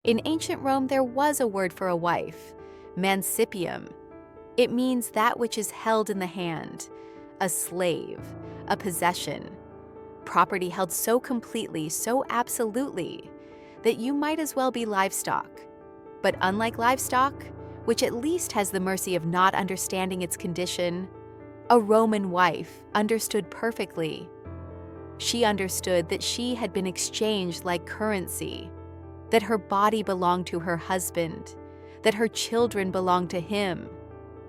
In ancient Rome, there was a word for a wife, Mancipium. It means that which is held in the hand, a slave, a possession, property held so completely, so absolutely, that you might as well be livestock. But unlike livestock, which at least has the mercy of not understanding its condition, a Roman wife understood perfectly. She understood that she had been exchanged like currency, that her body belonged to her husband, that her children belonged to him,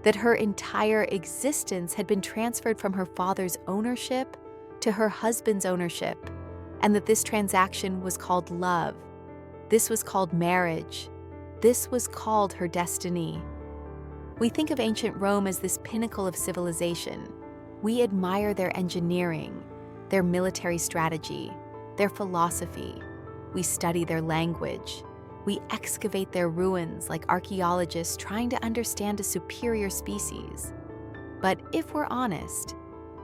that her entire existence had been transferred from her father's ownership to her husband's ownership, and that this transaction was called love. This was called marriage. This was called her destiny. We think of ancient Rome as this pinnacle of civilization. We admire their engineering, their military strategy, their philosophy. We study their language. We excavate their ruins like archaeologists trying to understand a superior species. But if we're honest,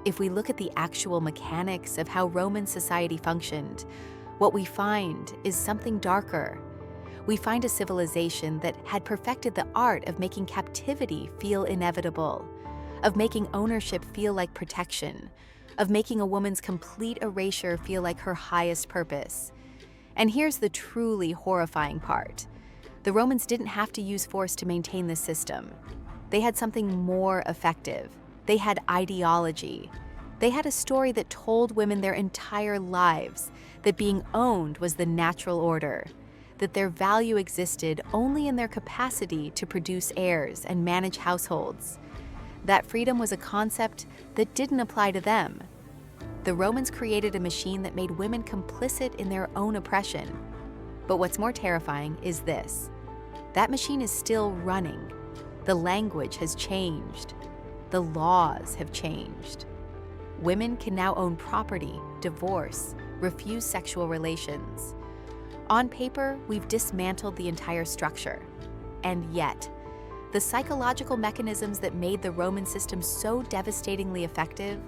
if we look at the actual mechanics of how Roman society functioned, what we find is something darker. We find a civilization that had perfected the art of making captivity feel inevitable, of making ownership feel like protection, of making a woman's complete erasure feel like her highest purpose. And here's the truly horrifying part. The Romans didn't have to use force to maintain this system. They had something more effective. They had ideology. They had a story that told women their entire lives that being owned was the natural order, that their value existed only in their capacity to produce heirs and manage households. That freedom was a concept that didn't apply to them. The Romans created a machine that made women complicit in their own oppression. But what's more terrifying is this. That machine is still running. The language has changed. The laws have changed. Women can now own property, divorce, refuse sexual relations. On paper, we've dismantled the entire structure. And yet, the psychological mechanisms that made the Roman system so devastatingly effective,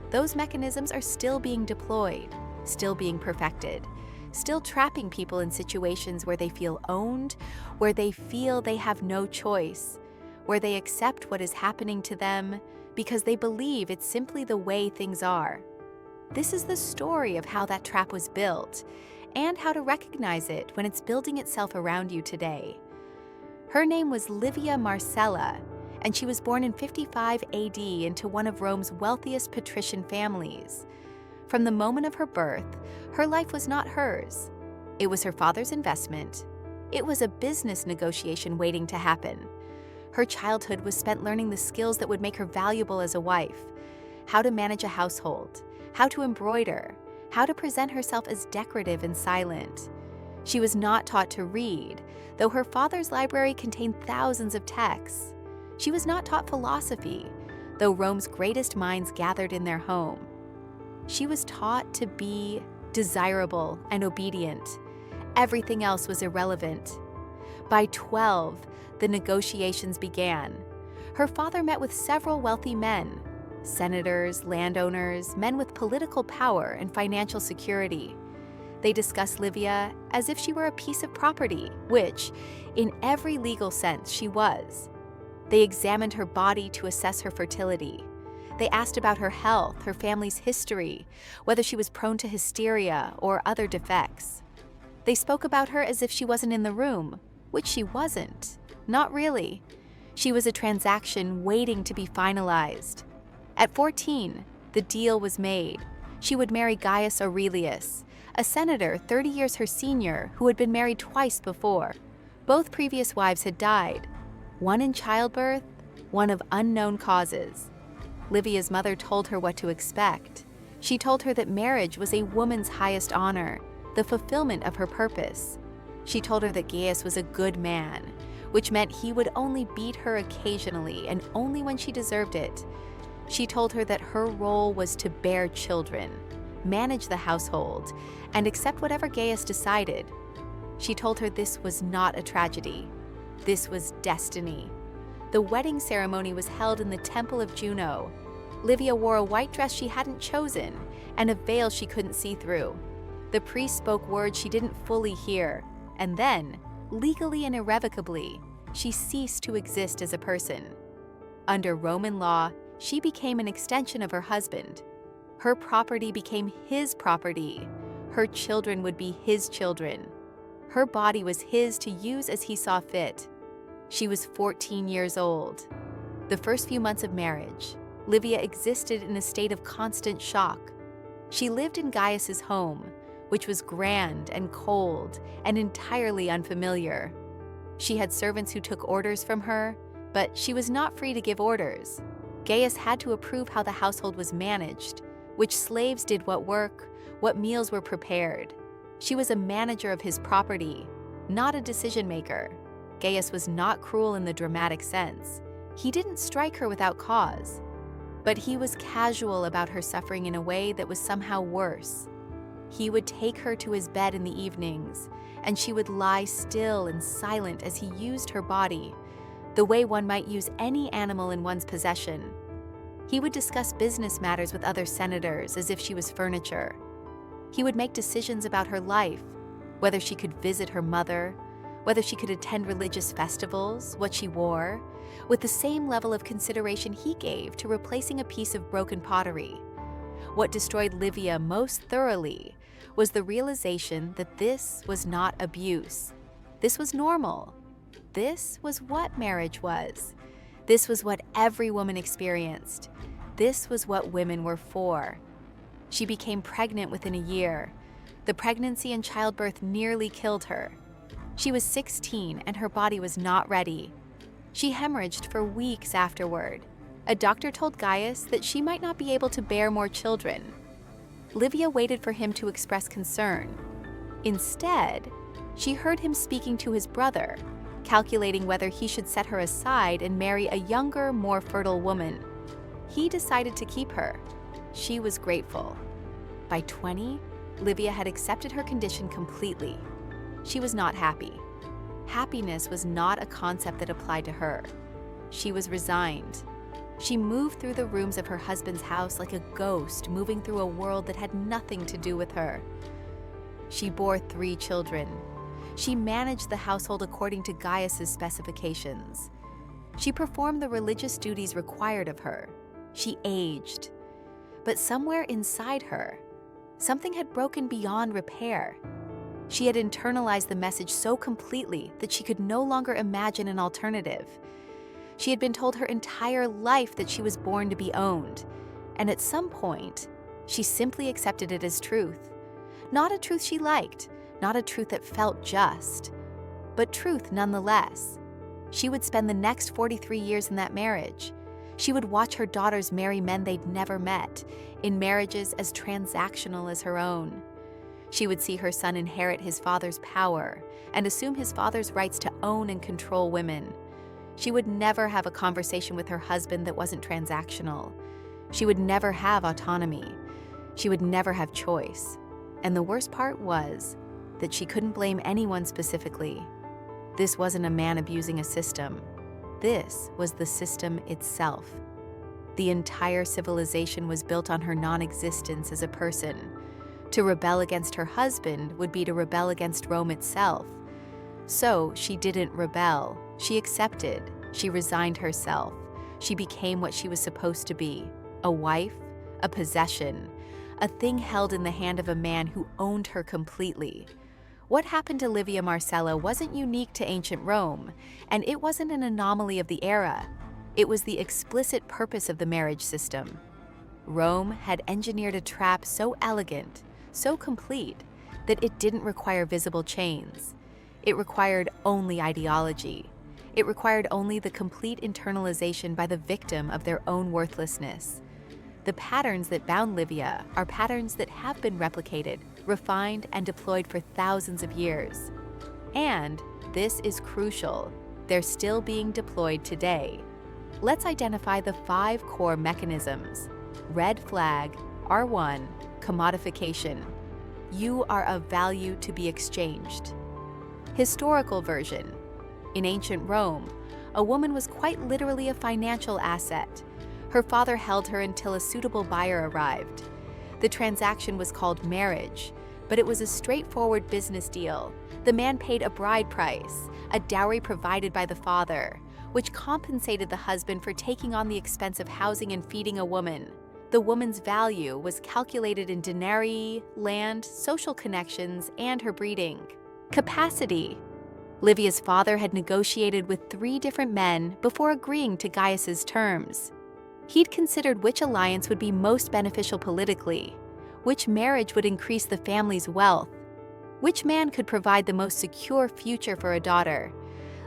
those mechanisms are still being deployed, still being perfected, still trapping people in situations where they feel owned, where they feel they have no choice, where they accept what is happening to them because they believe it's simply the way things are. This is the story of how that trap was built and how to recognize it when it's building itself around you today. Her name was Livia Marcella, and she was born in 55 AD into one of Rome's wealthiest patrician families. From the moment of her birth, her life was not hers. It was her father's investment. It was a business negotiation waiting to happen. Her childhood was spent learning the skills that would make her valuable as a wife: how to manage a household, how to embroider, how to present herself as decorative and silent. She was not taught to read, though her father's library contained thousands of texts. She was not taught philosophy, though Rome's greatest minds gathered in their home. She was taught to be desirable and obedient. Everything else was irrelevant. By 12, the negotiations began. Her father met with several wealthy men, senators, landowners, men with political power and financial security. They discussed Livia as if she were a piece of property, which, in every legal sense, she was. They examined her body to assess her fertility. They asked about her health, her family's history, whether she was prone to hysteria or other defects. They spoke about her as if she wasn't in the room, which she wasn't. Not really. She was a transaction waiting to be finalized. At 14, the deal was made. She would marry Gaius Aurelius, a senator 30 years her senior who had been married twice before. Both previous wives had died, one in childbirth, one of unknown causes. Livia's mother told her what to expect. She told her that marriage was a woman's highest honor, the fulfillment of her purpose. She told her that Gaius was a good man, which meant he would only beat her occasionally and only when she deserved it. She told her that her role was to bear children, manage the household, and accept whatever Gaius decided. She told her this was not a tragedy. This was destiny. The wedding ceremony was held in the Temple of Juno. Livia wore a white dress she hadn't chosen and a veil she couldn't see through. The priest spoke words she didn't fully hear, and then Legally and irrevocably, she ceased to exist as a person. Under Roman law, she became an extension of her husband. Her property became his property. Her children would be his children. Her body was his to use as he saw fit. She was 14 years old. The first few months of marriage, Livia existed in a state of constant shock. She lived in Gaius's home, which was grand and cold and entirely unfamiliar. She had servants who took orders from her, but she was not free to give orders. Gaius had to approve how the household was managed, which slaves did what work, what meals were prepared. She was a manager of his property, not a decision maker. Gaius was not cruel in the dramatic sense. He didn't strike her without cause, but he was casual about her suffering in a way that was somehow worse. He would take her to his bed in the evenings, and she would lie still and silent as he used her body, the way one might use any animal in one's possession. He would discuss business matters with other senators as if she was furniture. He would make decisions about her life, whether she could visit her mother, whether she could attend religious festivals, what she wore, with the same level of consideration he gave to replacing a piece of broken pottery. What destroyed Livia most thoroughly was the realization that this was not abuse. This was normal. This was what marriage was. This was what every woman experienced. This was what women were for. She became pregnant within a year. The pregnancy and childbirth nearly killed her. She was 16 and her body was not ready. She hemorrhaged for weeks afterward. A doctor told Gaius that she might not be able to bear more children. Livia waited for him to express concern. Instead, she heard him speaking to his brother, calculating whether he should set her aside and marry a younger, more fertile woman. He decided to keep her. She was grateful. By 20, Livia had accepted her condition completely. She was not happy. Happiness was not a concept that applied to her. She was resigned. She moved through the rooms of her husband's house like a ghost moving through a world that had nothing to do with her. She bore 3 children. She managed the household according to Gaius's specifications. She performed the religious duties required of her. She aged. But somewhere inside her, something had broken beyond repair. She had internalized the message so completely that she could no longer imagine an alternative. She had been told her entire life that she was born to be owned, and at some point, she simply accepted it as truth. Not a truth she liked, not a truth that felt just, but truth nonetheless. She would spend the next 43 years in that marriage. She would watch her daughters marry men they'd never met, in marriages as transactional as her own. She would see her son inherit his father's power and assume his father's rights to own and control women. She would never have a conversation with her husband that wasn't transactional. She would never have autonomy. She would never have choice. And the worst part was that she couldn't blame anyone specifically. This wasn't a man abusing a system. This was the system itself. The entire civilization was built on her non-existence as a person. To rebel against her husband would be to rebel against Rome itself. So she didn't rebel. She accepted. She resigned herself. She became what she was supposed to be: a wife, a possession, a thing held in the hand of a man who owned her completely. What happened to Livia Marcella wasn't unique to ancient Rome, and it wasn't an anomaly of the era. It was the explicit purpose of the marriage system. Rome had engineered a trap so elegant, so complete, that it didn't require visible chains. It required only ideology. It required only the complete internalization by the victim of their own worthlessness. The patterns that bound Livia are patterns that have been replicated, refined, and deployed for thousands of years. And, this is crucial, they're still being deployed today. Let's identify the 5 core mechanisms. Red flag, R1, commodification. You are of value to be exchanged. Historical version. In ancient Rome, a woman was quite literally a financial asset. Her father held her until a suitable buyer arrived. The transaction was called marriage, but it was a straightforward business deal The man paid a bride price, a dowry provided by the father, which compensated the husband for taking on the expense of housing and feeding a woman. The woman's value was calculated in denarii, land, social connections, and her breeding. Capacity. Livia's father had negotiated with 3 different men before agreeing to Gaius's terms. He'd considered which alliance would be most beneficial politically, which marriage would increase the family's wealth, which man could provide the most secure future for a daughter.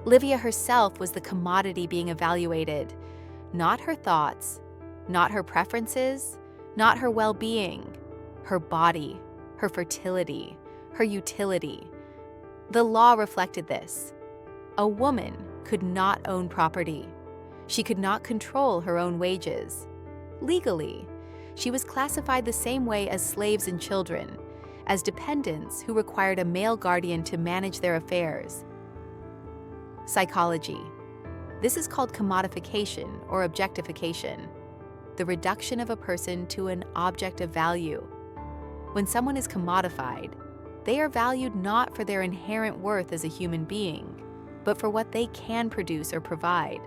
Livia herself was the commodity being evaluated, not her thoughts, not her preferences, not her well-being, her body, her fertility, her utility. The law reflected this. A woman could not own property. She could not control her own wages. Legally, she was classified the same way as slaves and children, as dependents who required a male guardian to manage their affairs. Psychology. This is called commodification or objectification, the reduction of a person to an object of value. When someone is commodified, they are valued not for their inherent worth as a human being, but for what they can produce or provide.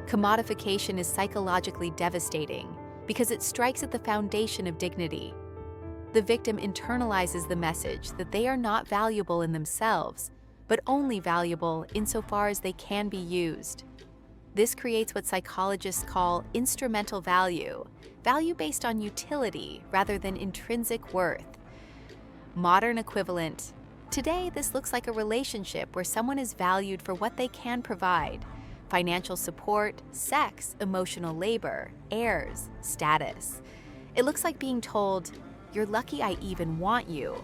Commodification is psychologically devastating because it strikes at the foundation of dignity. The victim internalizes the message that they are not valuable in themselves, but only valuable insofar as they can be used. This creates what psychologists call instrumental value, value based on utility rather than intrinsic worth. Modern equivalent. Today, this looks like a relationship where someone is valued for what they can provide: financial support, sex, emotional labor, heirs, status. It looks like being told, "You're lucky I even want you,"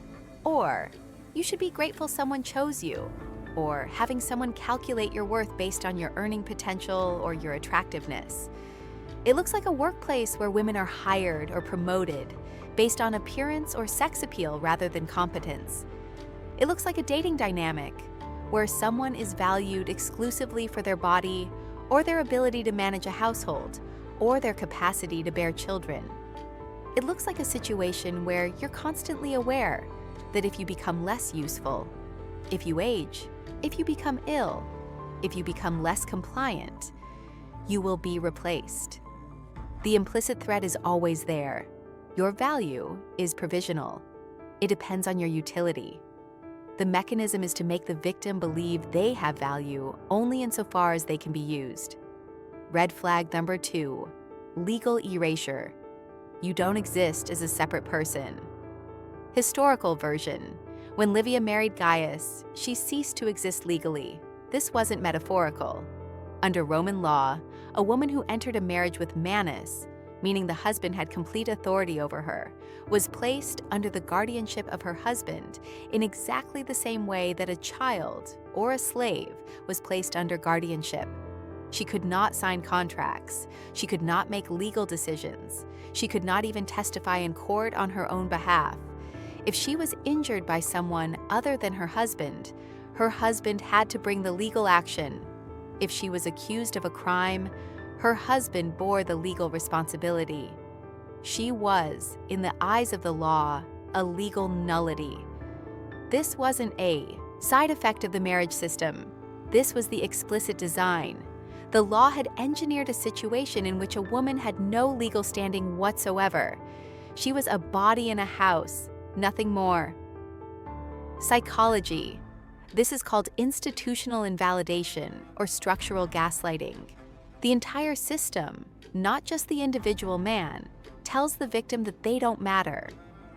or "You should be grateful someone chose you," or having someone calculate your worth based on your earning potential or your attractiveness. It looks like a workplace where women are hired or promoted based on appearance or sex appeal rather than competence. It looks like a dating dynamic where someone is valued exclusively for their body or their ability to manage a household or their capacity to bear children. It looks like a situation where you're constantly aware that if you become less useful, if you age, if you become ill, if you become less compliant, you will be replaced. The implicit threat is always there. Your value is provisional. It depends on your utility. The mechanism is to make the victim believe they have value only insofar as they can be used. Red flag number 2, legal erasure. You don't exist as a separate person. Historical version. When Livia married Gaius, she ceased to exist legally. This wasn't metaphorical. Under Roman law, a woman who entered a marriage with manus, meaning the husband had complete authority over her, was placed under the guardianship of her husband in exactly the same way that a child or a slave was placed under guardianship. She could not sign contracts. She could not make legal decisions. She could not even testify in court on her own behalf. If she was injured by someone other than her husband had to bring the legal action. If she was accused of a crime, her husband bore the legal responsibility. She was, in the eyes of the law, a legal nullity. This wasn't a side effect of the marriage system. This was the explicit design. The law had engineered a situation in which a woman had no legal standing whatsoever. She was a body in a house, nothing more. Psychology. This is called institutional invalidation or structural gaslighting. The entire system, not just the individual man, tells the victim that they don't matter,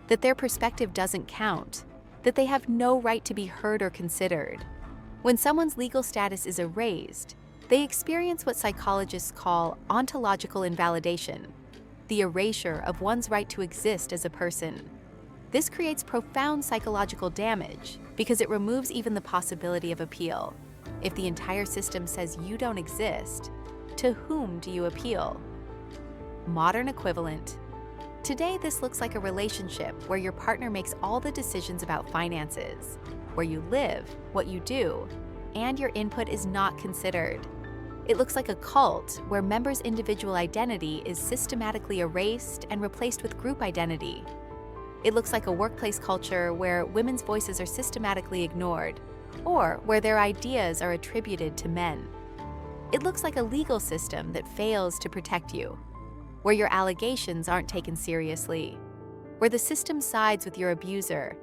that their perspective doesn't count, that they have no right to be heard or considered. When someone's legal status is erased, they experience what psychologists call ontological invalidation, the erasure of one's right to exist as a person. This creates profound psychological damage because it removes even the possibility of appeal. If the entire system says you don't exist, to whom do you appeal? Modern equivalent. Today, this looks like a relationship where your partner makes all the decisions about finances, where you live, what you do, and your input is not considered. It looks like a cult where members' individual identity is systematically erased and replaced with group identity. It looks like a workplace culture where women's voices are systematically ignored, or where their ideas are attributed to men. It looks like a legal system that fails to protect you, where your allegations aren't taken seriously, where the system sides with your abuser,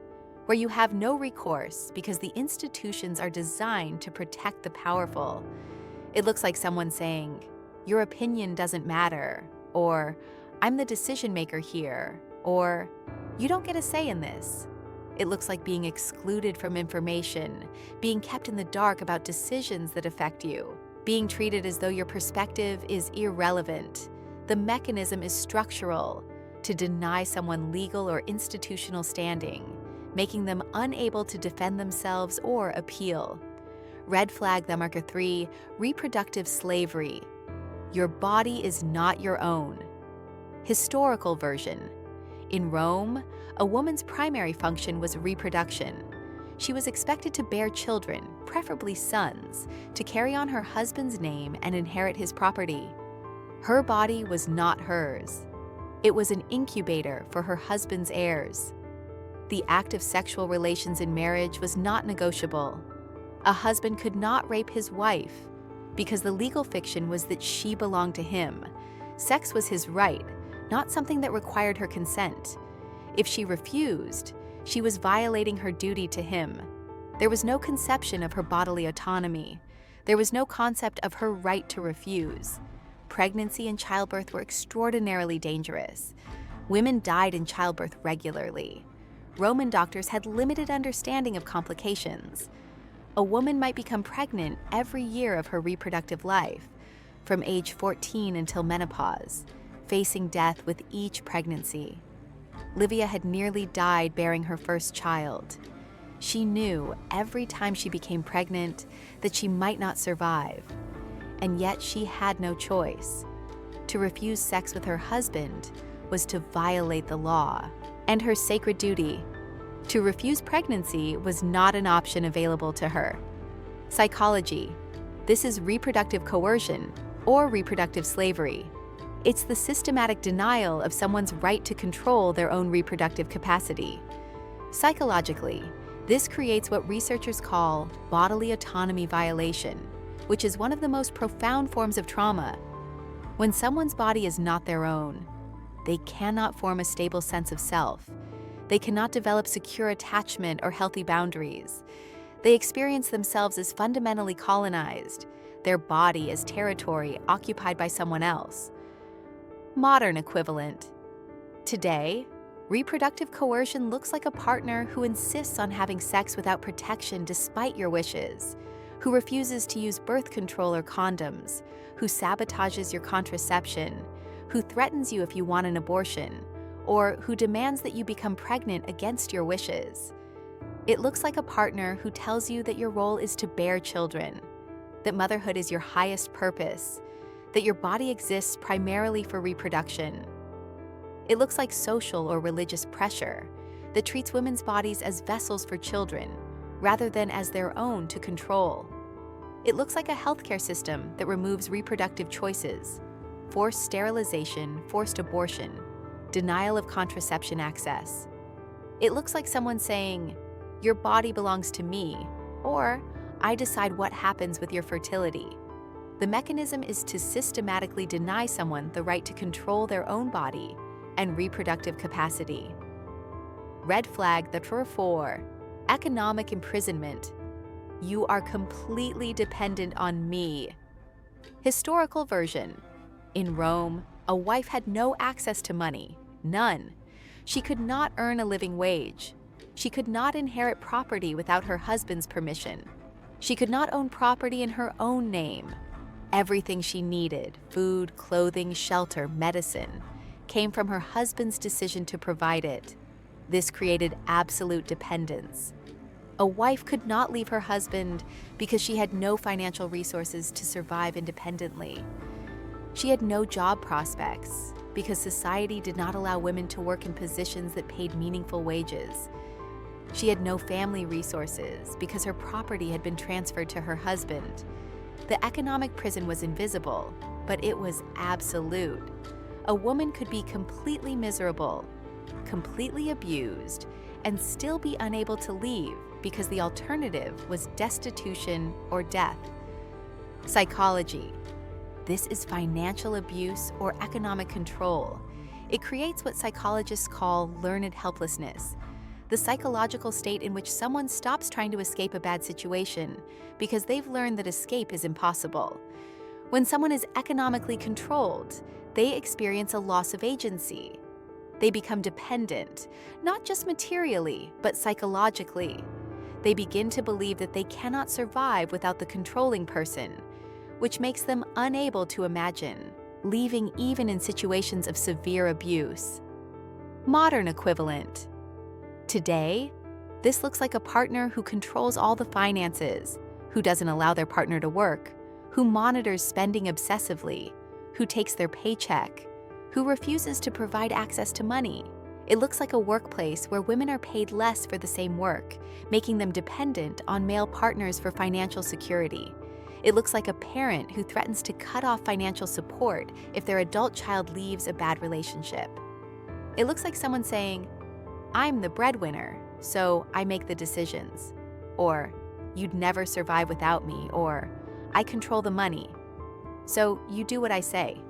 where you have no recourse because the institutions are designed to protect the powerful. It looks like someone saying, "Your opinion doesn't matter," or "I'm the decision maker here," or "You don't get a say in this." It looks like being excluded from information, being kept in the dark about decisions that affect you, being treated as though your perspective is irrelevant. The mechanism is structural, to deny someone legal or institutional standing, making them unable to defend themselves or appeal. Red flag, the marker 3, reproductive slavery. Your body is not your own. Historical version. In Rome, a woman's primary function was reproduction. She was expected to bear children, preferably sons, to carry on her husband's name and inherit his property. Her body was not hers. It was an incubator for her husband's heirs. The act of sexual relations in marriage was not negotiable. A husband could not rape his wife because the legal fiction was that she belonged to him. Sex was his right, not something that required her consent. If she refused, she was violating her duty to him. There was no conception of her bodily autonomy. There was no concept of her right to refuse. Pregnancy and childbirth were extraordinarily dangerous. Women died in childbirth regularly. Roman doctors had limited understanding of complications. A woman might become pregnant every year of her reproductive life, from age 14 until menopause, facing death with each pregnancy. Livia had nearly died bearing her first child. She knew every time she became pregnant that she might not survive, and yet she had no choice. To refuse sex with her husband was to violate the law and her sacred duty. To refuse pregnancy was not an option available to her. Psychology. This is reproductive coercion or reproductive slavery. It's the systematic denial of someone's right to control their own reproductive capacity. Psychologically, this creates what researchers call bodily autonomy violation, which is one of the most profound forms of trauma. When someone's body is not their own, they cannot form a stable sense of self. They cannot develop secure attachment or healthy boundaries. They experience themselves as fundamentally colonized, their body as territory occupied by someone else. Modern equivalent. Today, reproductive coercion looks like a partner who insists on having sex without protection despite your wishes, who refuses to use birth control or condoms, who sabotages your contraception, who threatens you if you want an abortion, or who demands that you become pregnant against your wishes. It looks like a partner who tells you that your role is to bear children, that motherhood is your highest purpose, that your body exists primarily for reproduction. It looks like social or religious pressure that treats women's bodies as vessels for children, rather than as their own to control. It looks like a healthcare system that removes reproductive choices, forced sterilization, forced abortion, denial of contraception access. It looks like someone saying, "Your body belongs to me," or "I decide what happens with your fertility." The mechanism is to systematically deny someone the right to control their own body and reproductive capacity. Red flag, the 4, economic imprisonment. You are completely dependent on me. Historical version. In Rome, a wife had no access to money, none. She could not earn a living wage. She could not inherit property without her husband's permission. She could not own property in her own name. Everything she needed, food, clothing, shelter, medicine, came from her husband's decision to provide it. This created absolute dependence. A wife could not leave her husband because she had no financial resources to survive independently. She had no job prospects because society did not allow women to work in positions that paid meaningful wages. She had no family resources because her property had been transferred to her husband. The economic prison was invisible, but it was absolute. A woman could be completely miserable, completely abused, and still be unable to leave because the alternative was destitution or death. Psychology. This is financial abuse or economic control. It creates what psychologists call learned helplessness, the psychological state in which someone stops trying to escape a bad situation because they've learned that escape is impossible. When someone is economically controlled, they experience a loss of agency. They become dependent, not just materially, but psychologically. They begin to believe that they cannot survive without the controlling person, which makes them unable to imagine leaving even in situations of severe abuse. Modern equivalent. Today, this looks like a partner who controls all the finances, who doesn't allow their partner to work, who monitors spending obsessively, who takes their paycheck, who refuses to provide access to money. It looks like a workplace where women are paid less for the same work, making them dependent on male partners for financial security. It looks like a parent who threatens to cut off financial support if their adult child leaves a bad relationship. It looks like someone saying, "I'm the breadwinner, so I make the decisions," or "You'd never survive without me," or "I control the money, so you do what I say."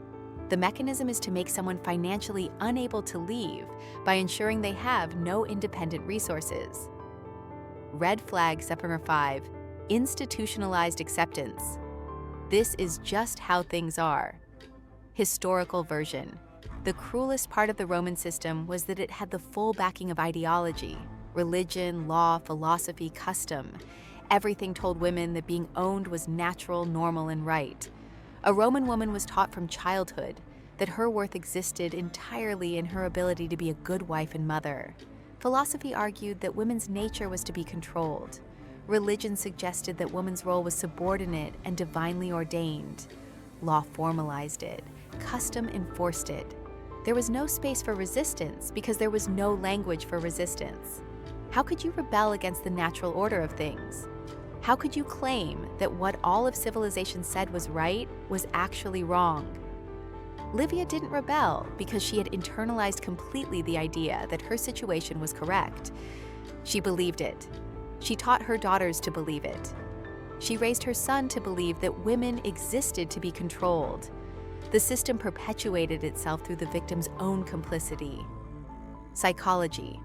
The mechanism is to make someone financially unable to leave by ensuring they have no independent resources. Red flag step number 5, institutionalized acceptance. This is just how things are. Historical version. The cruelest part of the Roman system was that it had the full backing of ideology, religion, law, philosophy, custom. Everything told women that being owned was natural, normal, and right. A Roman woman was taught from childhood that her worth existed entirely in her ability to be a good wife and mother. Philosophy argued that women's nature was to be controlled. Religion suggested that woman's role was subordinate and divinely ordained. Law formalized it. Custom enforced it. There was no space for resistance because there was no language for resistance. How could you rebel against the natural order of things? How could you claim that what all of civilization said was right was actually wrong? Livia didn't rebel because she had internalized completely the idea that her situation was correct. She believed it. She taught her daughters to believe it. She raised her son to believe that women existed to be controlled. The system perpetuated itself through the victim's own complicity. Psychology.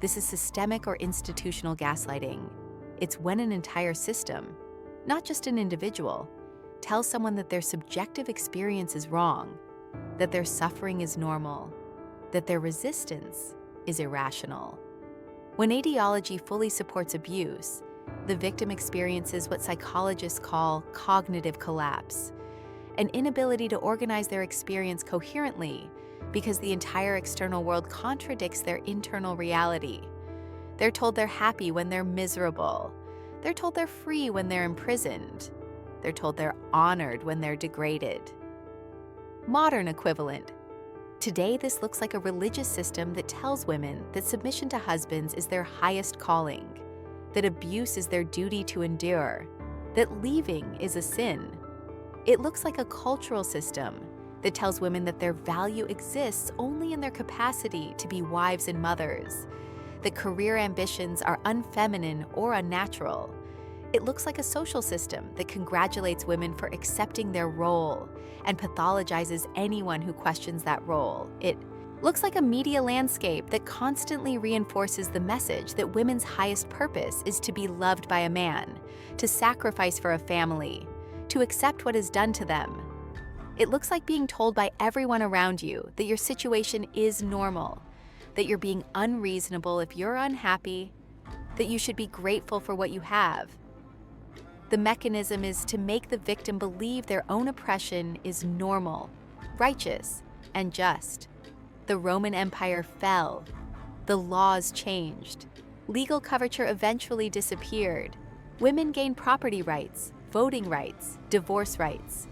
This is systemic or institutional gaslighting. It's when an entire system, not just an individual, tells someone that their subjective experience is wrong, that their suffering is normal, that their resistance is irrational. When ideology fully supports abuse, the victim experiences what psychologists call cognitive collapse, an inability to organize their experience coherently because the entire external world contradicts their internal reality. They're told they're happy when they're miserable. They're told they're free when they're imprisoned. They're told they're honored when they're degraded. Modern equivalent. Today, this looks like a religious system that tells women that submission to husbands is their highest calling, that abuse is their duty to endure, that leaving is a sin. It looks like a cultural system that tells women that their value exists only in their capacity to be wives and mothers, that career ambitions are unfeminine or unnatural. It looks like a social system that congratulates women for accepting their role and pathologizes anyone who questions that role. It looks like a media landscape that constantly reinforces the message that women's highest purpose is to be loved by a man, to sacrifice for a family, to accept what is done to them. It looks like being told by everyone around you that your situation is normal, that you're being unreasonable if you're unhappy, that you should be grateful for what you have. The mechanism is to make the victim believe their own oppression is normal, righteous, and just. The Roman Empire fell. The laws changed. Legal coverture eventually disappeared. Women gained property rights, voting rights, divorce rights.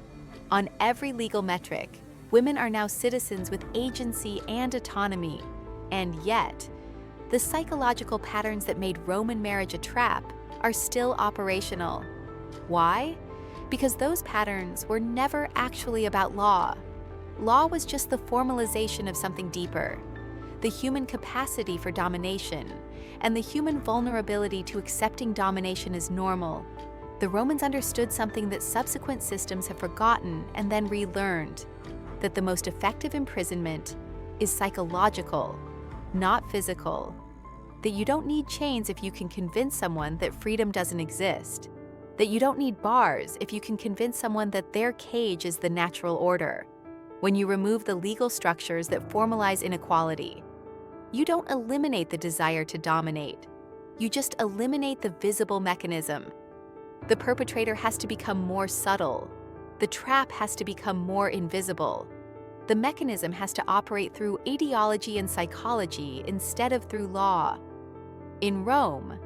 On every legal metric, women are now citizens with agency and autonomy. And yet, the psychological patterns that made Roman marriage a trap are still operational. Why? Because those patterns were never actually about law. Law was just the formalization of something deeper. the human capacity for domination, and the human vulnerability to accepting domination as normal, the Romans understood something that subsequent systems have forgotten and then relearned, that the most effective imprisonment is psychological, not physical, that you don't need chains if you can convince someone that freedom doesn't exist, that you don't need bars if you can convince someone that their cage is the natural order. When you remove the legal structures that formalize inequality, you don't eliminate the desire to dominate. You just eliminate the visible mechanism. The perpetrator has to become more subtle. The trap has to become more invisible. The mechanism has to operate through ideology and psychology instead of through law. In Rome,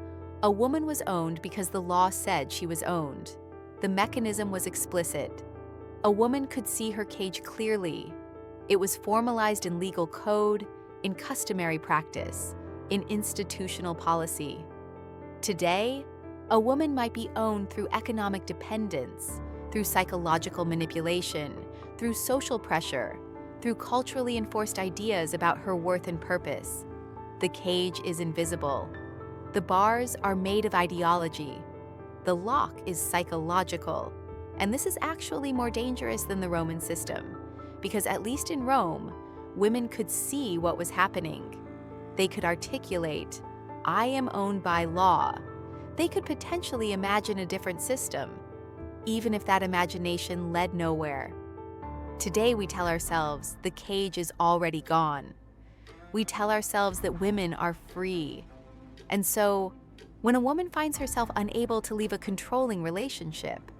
a woman was owned because the law said she was owned. The mechanism was explicit. A woman could see her cage clearly. It was formalized in legal code, in customary practice, in institutional policy. Today, a woman might be owned through economic dependence, through psychological manipulation, through social pressure, through culturally enforced ideas about her worth and purpose. The cage is invisible. The bars are made of ideology. The lock is psychological. And this is actually more dangerous than the Roman system, because at least in Rome, women could see what was happening. They could articulate, "I am owned by law." They could potentially imagine a different system, even if that imagination led nowhere. Today we tell ourselves the cage is already gone. We tell ourselves that women are free. And so, when a woman finds herself unable to leave a controlling relationship,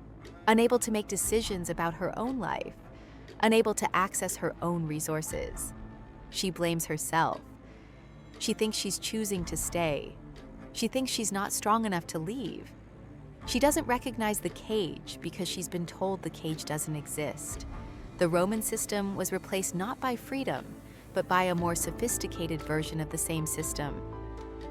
unable to make decisions about her own life, unable to access her own resources, she blames herself. She thinks she's choosing to stay. She thinks she's not strong enough to leave. She doesn't recognize the cage because she's been told the cage doesn't exist. The Roman system was replaced not by freedom, but by a more sophisticated version of the same system.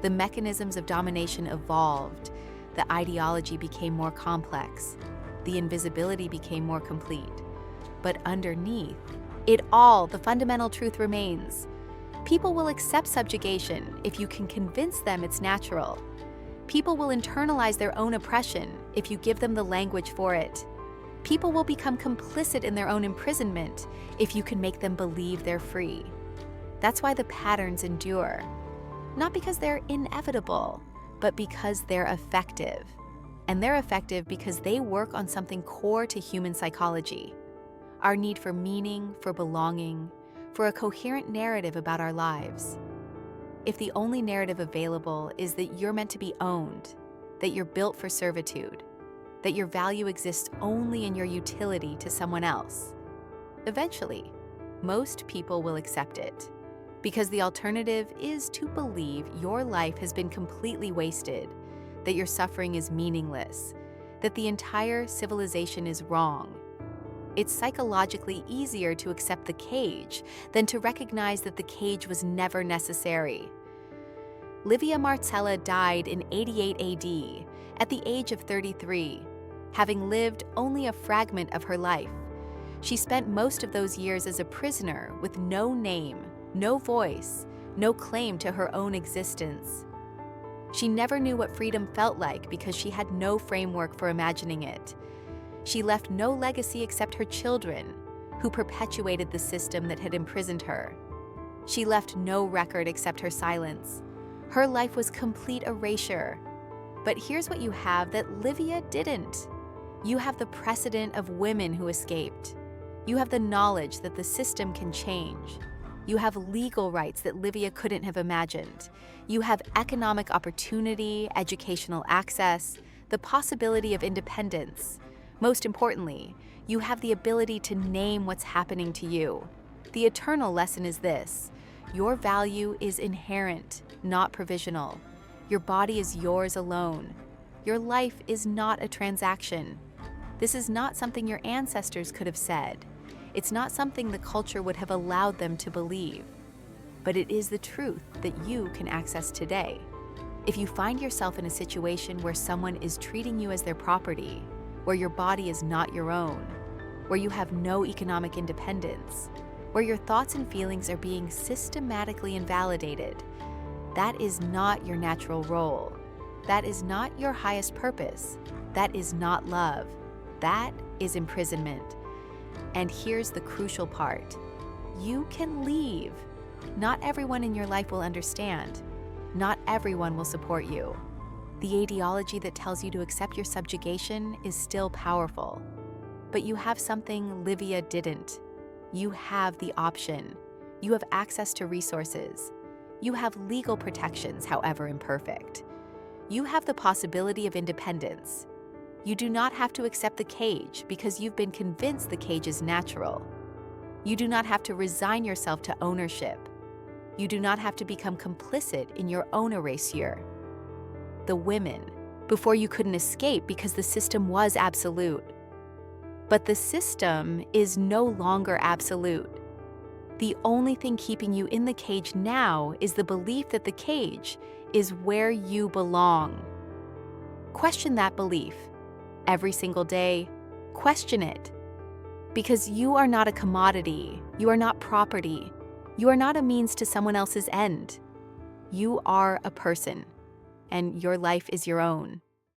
The mechanisms of domination evolved. The ideology became more complex. The invisibility became more complete. But underneath it all, the fundamental truth remains. People will accept subjugation if you can convince them it's natural. People will internalize their own oppression if you give them the language for it. People will become complicit in their own imprisonment if you can make them believe they're free. That's why the patterns endure. Not because they're inevitable, but because they're effective. And they're effective because they work on something core to human psychology: our need for meaning, for belonging, for a coherent narrative about our lives. If the only narrative available is that you're meant to be owned, that you're built for servitude, that your value exists only in your utility to someone else, eventually, most people will accept it. Because the alternative is to believe your life has been completely wasted, that your suffering is meaningless, that the entire civilization is wrong. It's psychologically easier to accept the cage than to recognize that the cage was never necessary. Livia Marcella died in 88 AD at the age of 33, having lived only a fragment of her life. She spent most of those years as a prisoner with no name, no voice, no claim to her own existence. She never knew what freedom felt like because she had no framework for imagining it. She left no legacy except her children, who perpetuated the system that had imprisoned her. She left no record except her silence. Her life was complete erasure. But here's what you have that Livia didn't. You have the precedent of women who escaped. You have the knowledge that the system can change. You have legal rights that Livia couldn't have imagined. You have economic opportunity, educational access, the possibility of independence. Most importantly, you have the ability to name what's happening to you. The eternal lesson is this: your value is inherent, not provisional. Your body is yours alone. Your life is not a transaction. This is not something your ancestors could have said. It's not something the culture would have allowed them to believe. But it is the truth that you can access today. If you find yourself in a situation where someone is treating you as their property, where your body is not your own, where you have no economic independence, where your thoughts and feelings are being systematically invalidated. That is not your natural role. That is not your highest purpose. That is not love. That is imprisonment. And here's the crucial part. You can leave. Not everyone in your life will understand. Not everyone will support you. The ideology that tells you to accept your subjugation is still powerful. But you have something Livia didn't. You have the option. You have access to resources. You have legal protections, however imperfect. You have the possibility of independence. You do not have to accept the cage because you've been convinced the cage is natural. You do not have to resign yourself to ownership. You do not have to become complicit in your own erasure. The women, before you couldn't escape because the system was absolute. But the system is no longer absolute. The only thing keeping you in the cage now is the belief that the cage is where you belong. Question that belief. Every single day, question it. Because you are not a commodity. You are not property. You are not a means to someone else's end. You are a person, and your life is your own.